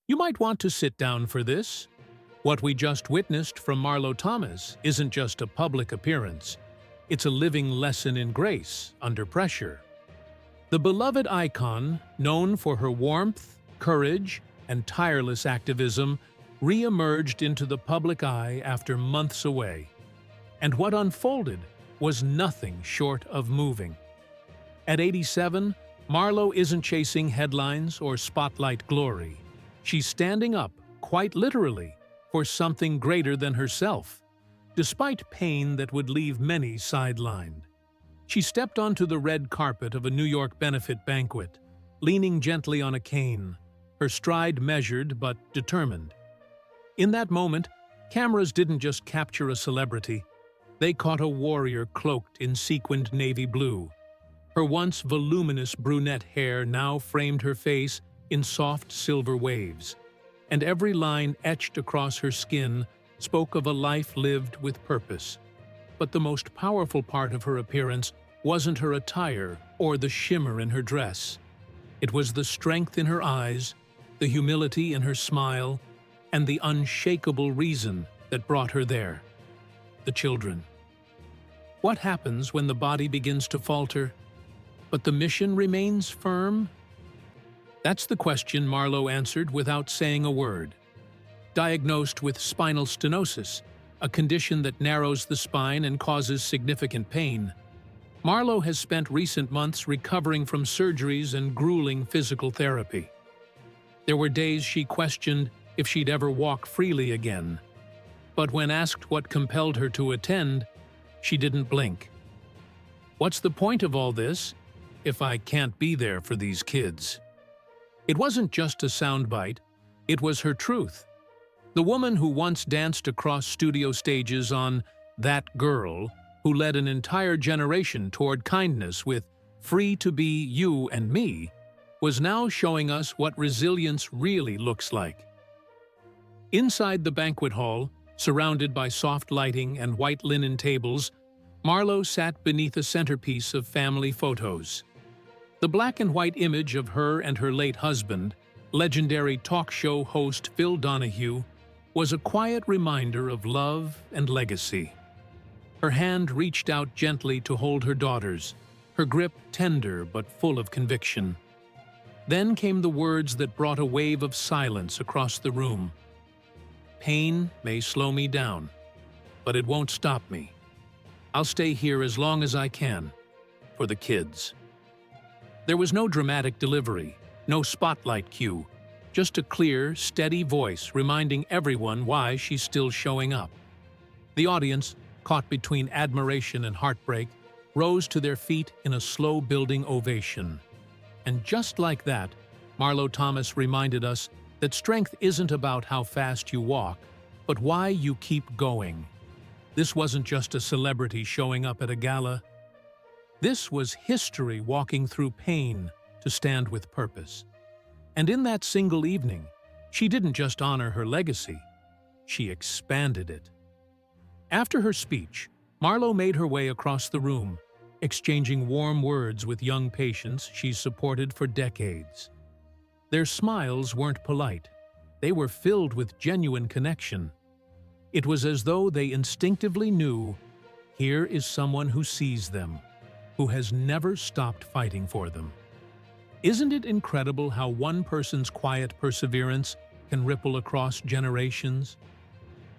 You might want to sit down for this. What we just witnessed from Marlo Thomas isn't just a public appearance. It's a living lesson in grace under pressure. The beloved icon, known for her warmth, courage, and tireless activism, re-emerged into the public eye after months away. And what unfolded was nothing short of moving. At 87, Marlo isn't chasing headlines or spotlight glory. She's standing up, quite literally, for something greater than herself, despite pain that would leave many sidelined. She stepped onto the red carpet of a New York benefit banquet, leaning gently on a cane, her stride measured but determined. In that moment, cameras didn't just capture a celebrity. They caught a warrior cloaked in sequined navy blue. Her once voluminous brunette hair now framed her face in soft silver waves, and every line etched across her skin spoke of a life lived with purpose. But the most powerful part of her appearance wasn't her attire or the shimmer in her dress. It was the strength in her eyes, the humility in her smile, and the unshakable reason that brought her there: the children. What happens when the body begins to falter, but the mission remains firm? That's the question Marlo answered without saying a word. Diagnosed with spinal stenosis, a condition that narrows the spine and causes significant pain, Marlo has spent recent months recovering from surgeries and grueling physical therapy. There were days she questioned if she'd ever walk freely again. But when asked what compelled her to attend, she didn't blink. What's the point of all this if I can't be there for these kids? It wasn't just a soundbite, it was her truth. The woman who once danced across studio stages on That Girl, who led an entire generation toward kindness with Free to Be You and Me, was now showing us what resilience really looks like. Inside the banquet hall, surrounded by soft lighting and white linen tables, Marlo sat beneath a centerpiece of family photos. The black and white image of her and her late husband, legendary talk show host Phil Donahue, was a quiet reminder of love and legacy. Her hand reached out gently to hold her daughter's, her grip tender but full of conviction. Then came the words that brought a wave of silence across the room. Pain may slow me down, but it won't stop me. I'll stay here as long as I can, for the kids. There was no dramatic delivery, no spotlight cue, just a clear, steady voice reminding everyone why she's still showing up. The audience, caught between admiration and heartbreak, rose to their feet in a slow-building ovation. And just like that, Marlo Thomas reminded us that strength isn't about how fast you walk, but why you keep going. This wasn't just a celebrity showing up at a gala. This was history walking through pain to stand with purpose. And in that single evening, she didn't just honor her legacy, she expanded it. After her speech, Marlo made her way across the room, exchanging warm words with young patients she's supported for decades. Their smiles weren't polite. They were filled with genuine connection. It was as though they instinctively knew, here is someone who sees them, who has never stopped fighting for them. Isn't it incredible how one person's quiet perseverance can ripple across generations?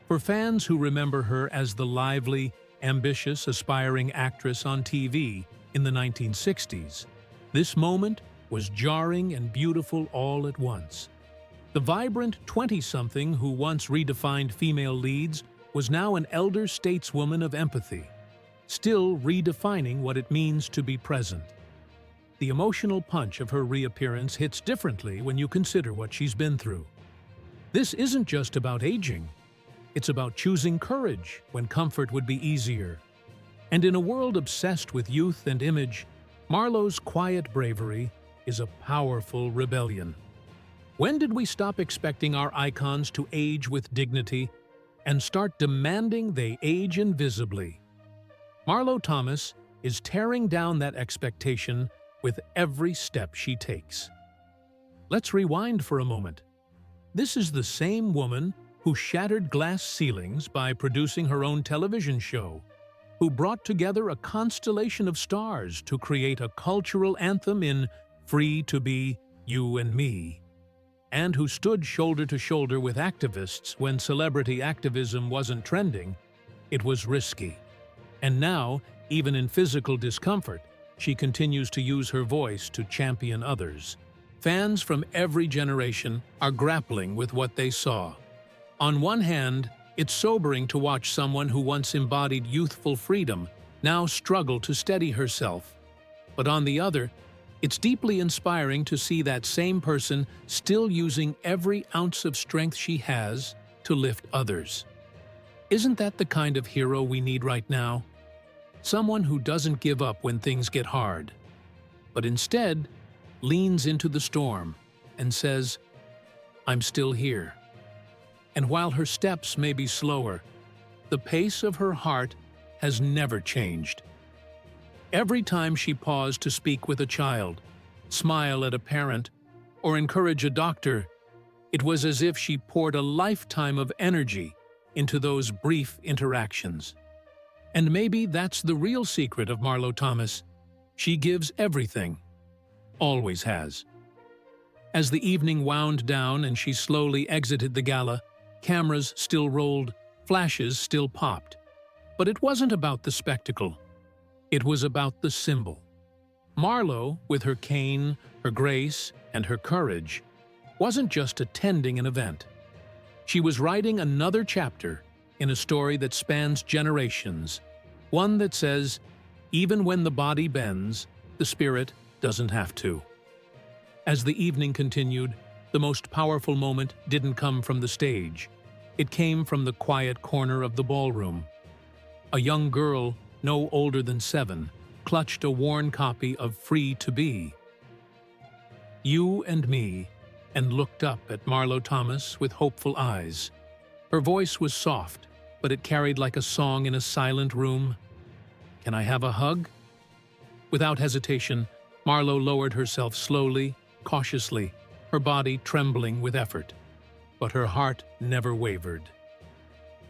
For fans who remember her as the lively, ambitious, aspiring actress on TV in the 1960s, this moment was jarring and beautiful all at once. The vibrant 20-something who once redefined female leads was now an elder stateswoman of empathy, still redefining what it means to be present. The emotional punch of her reappearance hits differently when you consider what she's been through. This isn't just about aging. It's about choosing courage when comfort would be easier. And in a world obsessed with youth and image, Marlo's quiet bravery is a powerful rebellion. When did we stop expecting our icons to age with dignity and start demanding they age invisibly? Marlo Thomas is tearing down that expectation with every step she takes. Let's rewind for a moment. This is the same woman who shattered glass ceilings by producing her own television show, who brought together a constellation of stars to create a cultural anthem in Free to Be You and Me, and who stood shoulder to shoulder with activists when celebrity activism wasn't trending. It was risky. And now, even in physical discomfort, she continues to use her voice to champion others. Fans from every generation are grappling with what they saw. On one hand, it's sobering to watch someone who once embodied youthful freedom now struggle to steady herself. But on the other, it's deeply inspiring to see that same person still using every ounce of strength she has to lift others. Isn't that the kind of hero we need right now? Someone who doesn't give up when things get hard, but instead leans into the storm and says, "I'm still here." And while her steps may be slower, the pace of her heart has never changed. Every time she paused to speak with a child, smile at a parent, or encourage a doctor, it was as if she poured a lifetime of energy into those brief interactions. And maybe that's the real secret of Marlo Thomas. She gives everything. Always has. As the evening wound down and she slowly exited the gala, cameras still rolled, flashes still popped. But it wasn't about the spectacle. It was about the symbol. Marlo, with her cane, her grace, and her courage, wasn't just attending an event. She was writing another chapter in a story that spans generations, one that says, even when the body bends, the spirit doesn't have to. As the evening continued, the most powerful moment didn't come from the stage. It came from the quiet corner of the ballroom. A young girl, no older than 7, clutched a worn copy of Free to Be You and Me, and looked up at Marlo Thomas with hopeful eyes. Her voice was soft, but it carried like a song in a silent room. "Can I have a hug?" Without hesitation, Marlo lowered herself slowly, cautiously, her body trembling with effort. But her heart never wavered.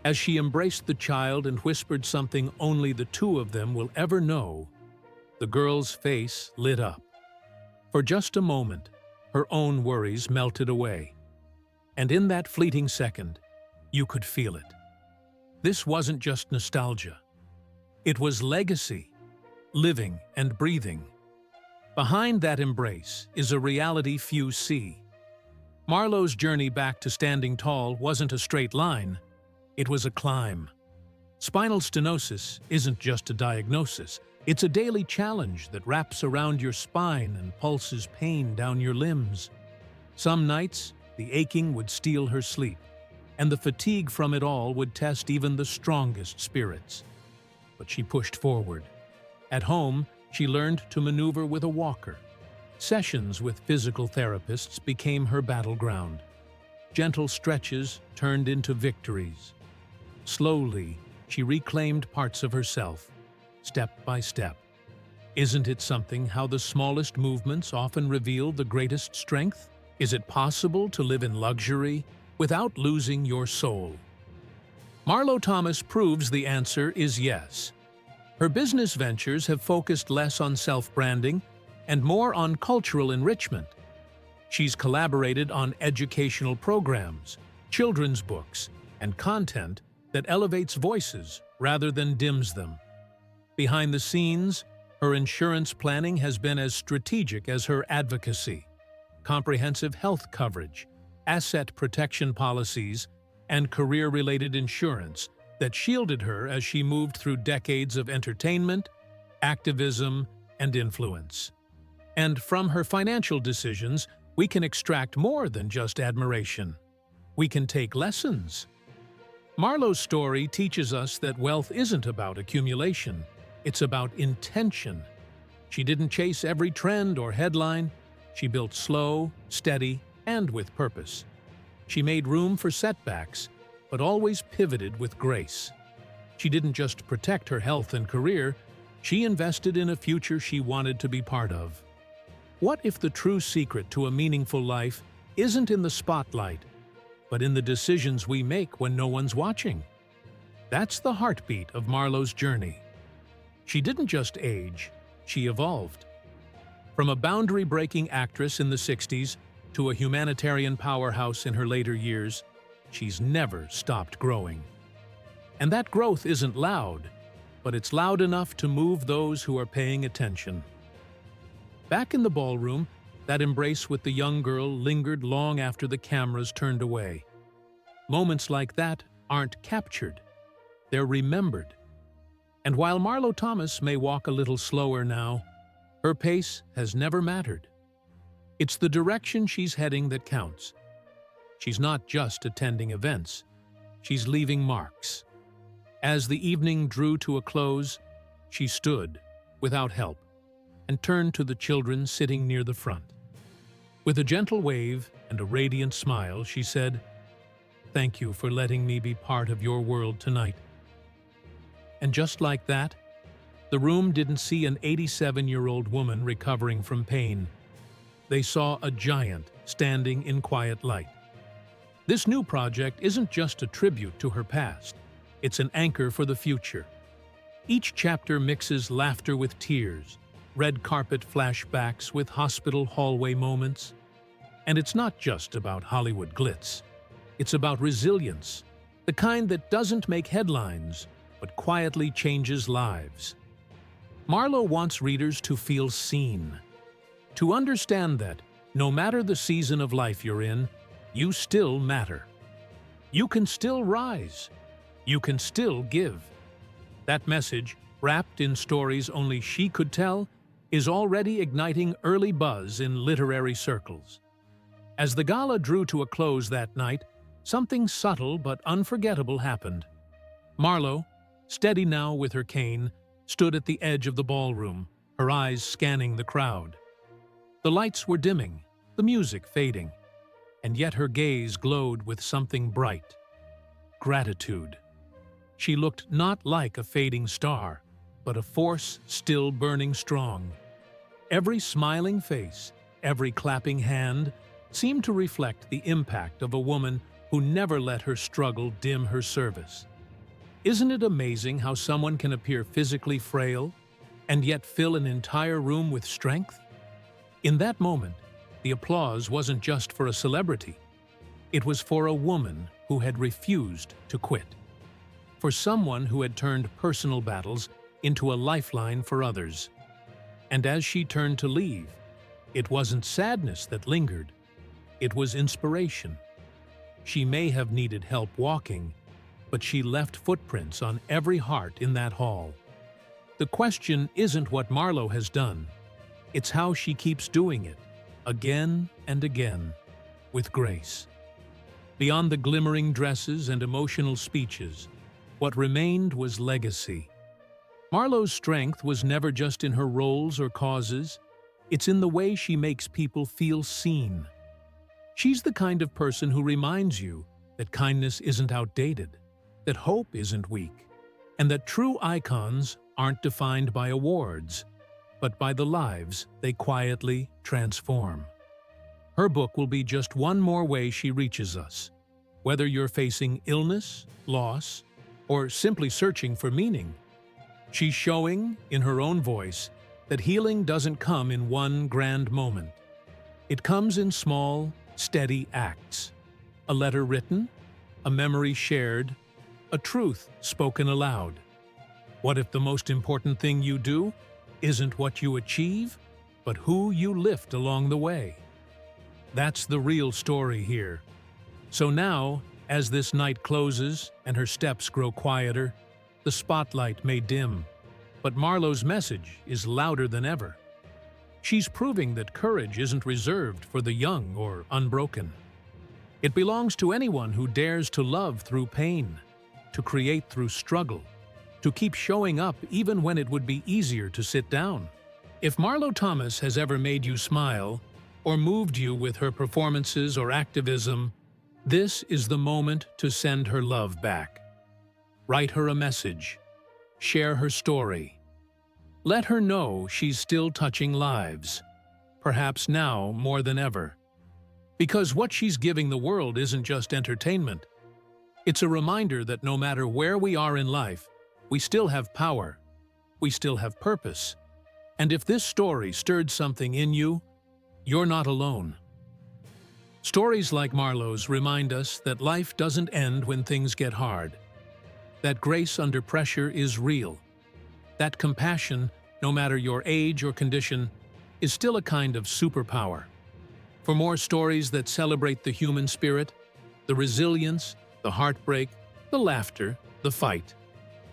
As she embraced the child and whispered something only the two of them will ever know, the girl's face lit up. For just a moment, her own worries melted away. And in that fleeting second, you could feel it. This wasn't just nostalgia. It was legacy, living and breathing. Behind that embrace is a reality few see. Marlo's journey back to standing tall wasn't a straight line. It was a climb. Spinal stenosis isn't just a diagnosis. It's a daily challenge that wraps around your spine and pulses pain down your limbs. Some nights, the aching would steal her sleep, and the fatigue from it all would test even the strongest spirits. But she pushed forward. At home, she learned to maneuver with a walker. Sessions with physical therapists became her battleground. Gentle stretches turned into victories. Slowly, she reclaimed parts of herself, step by step. Isn't it something how the smallest movements often reveal the greatest strength? Is it possible to live in luxury without losing your soul? Marlo Thomas proves the answer is yes. Her business ventures have focused less on self-branding and more on cultural enrichment. She's collaborated on educational programs, children's books, and content that elevates voices rather than dims them. Behind the scenes, her insurance planning has been as strategic as her advocacy. Comprehensive health coverage, asset protection policies, and career-related insurance that shielded her as she moved through decades of entertainment, activism, and influence. And from her financial decisions, we can extract more than just admiration. We can take lessons. Marlo's story teaches us that wealth isn't about accumulation. It's about intention. She didn't chase every trend or headline. She built slow, steady, and with purpose. She made room for setbacks, but always pivoted with grace. She didn't just protect her health and career, she invested in a future she wanted to be part of. What if the true secret to a meaningful life isn't in the spotlight, but in the decisions we make when no one's watching. That's the heartbeat of Marlo's journey. She didn't just age, she evolved. From a boundary-breaking actress in the 60s to a humanitarian powerhouse in her later years, she's never stopped growing. And that growth isn't loud, but it's loud enough to move those who are paying attention. Back in the ballroom, that embrace with the young girl lingered long after the cameras turned away. Moments like that aren't captured, they're remembered. And while Marlo Thomas may walk a little slower now, her pace has never mattered. It's the direction she's heading that counts. She's not just attending events, she's leaving marks. As the evening drew to a close, she stood, without help, and turned to the children sitting near the front. With a gentle wave and a radiant smile, she said, "Thank you for letting me be part of your world tonight." And just like that, the room didn't see an 87-year-old woman recovering from pain. They saw a giant standing in quiet light. This new project isn't just a tribute to her past, it's an anchor for the future. Each chapter mixes laughter with tears, red carpet flashbacks with hospital hallway moments. And it's not just about Hollywood glitz. It's about resilience, the kind that doesn't make headlines, but quietly changes lives. Marlo wants readers to feel seen, to understand that, no matter the season of life you're in, you still matter. You can still rise. You can still give. That message, wrapped in stories only she could tell, is already igniting early buzz in literary circles. As the gala drew to a close that night, something subtle but unforgettable happened. Marlo, steady now with her cane, stood at the edge of the ballroom, her eyes scanning the crowd. The lights were dimming, the music fading, and yet her gaze glowed with something bright: gratitude. She looked not like a fading star, but a force still burning strong. Every smiling face, every clapping hand, seemed to reflect the impact of a woman who never let her struggle dim her service. Isn't it amazing how someone can appear physically frail and yet fill an entire room with strength? In that moment, the applause wasn't just for a celebrity. It was for a woman who had refused to quit. For someone who had turned personal battles into a lifeline for others. And as she turned to leave, it wasn't sadness that lingered. It was inspiration. She may have needed help walking, but she left footprints on every heart in that hall. The question isn't what Marlo has done. It's how she keeps doing it, again and again, with grace. Beyond the glimmering dresses and emotional speeches, what remained was legacy. Marlo's strength was never just in her roles or causes. It's in the way she makes people feel seen. She's the kind of person who reminds you that kindness isn't outdated, that hope isn't weak, and that true icons aren't defined by awards, but by the lives they quietly transform. Her book will be just one more way she reaches us. Whether you're facing illness, loss, or simply searching for meaning, she's showing, in her own voice, that healing doesn't come in one grand moment. It comes in small, steady acts. A letter written, a memory shared, a truth spoken aloud. What if the most important thing you do isn't what you achieve, but who you lift along the way? That's the real story here. So now, as this night closes and her steps grow quieter, the spotlight may dim, but Marlo's message is louder than ever. She's proving that courage isn't reserved for the young or unbroken. It belongs to anyone who dares to love through pain, to create through struggle, to keep showing up even when it would be easier to sit down. If Marlo Thomas has ever made you smile, or moved you with her performances or activism, this is the moment to send her love back. Write her a message. Share her story. Let her know she's still touching lives, perhaps now more than ever. Because what she's giving the world isn't just entertainment. It's a reminder that no matter where we are in life, we still have power, we still have purpose. And if this story stirred something in you, you're not alone. Stories like Marlo's remind us that life doesn't end when things get hard, that grace under pressure is real, that compassion, no matter your age or condition, is still a kind of superpower. For more stories that celebrate the human spirit, the resilience, the heartbreak, the laughter, the fight,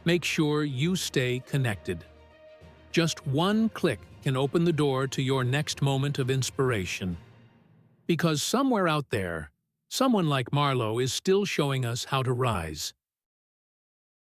make sure you stay connected. Just one click can open the door to your next moment of inspiration. Because somewhere out there, someone like Marlo is still showing us how to rise,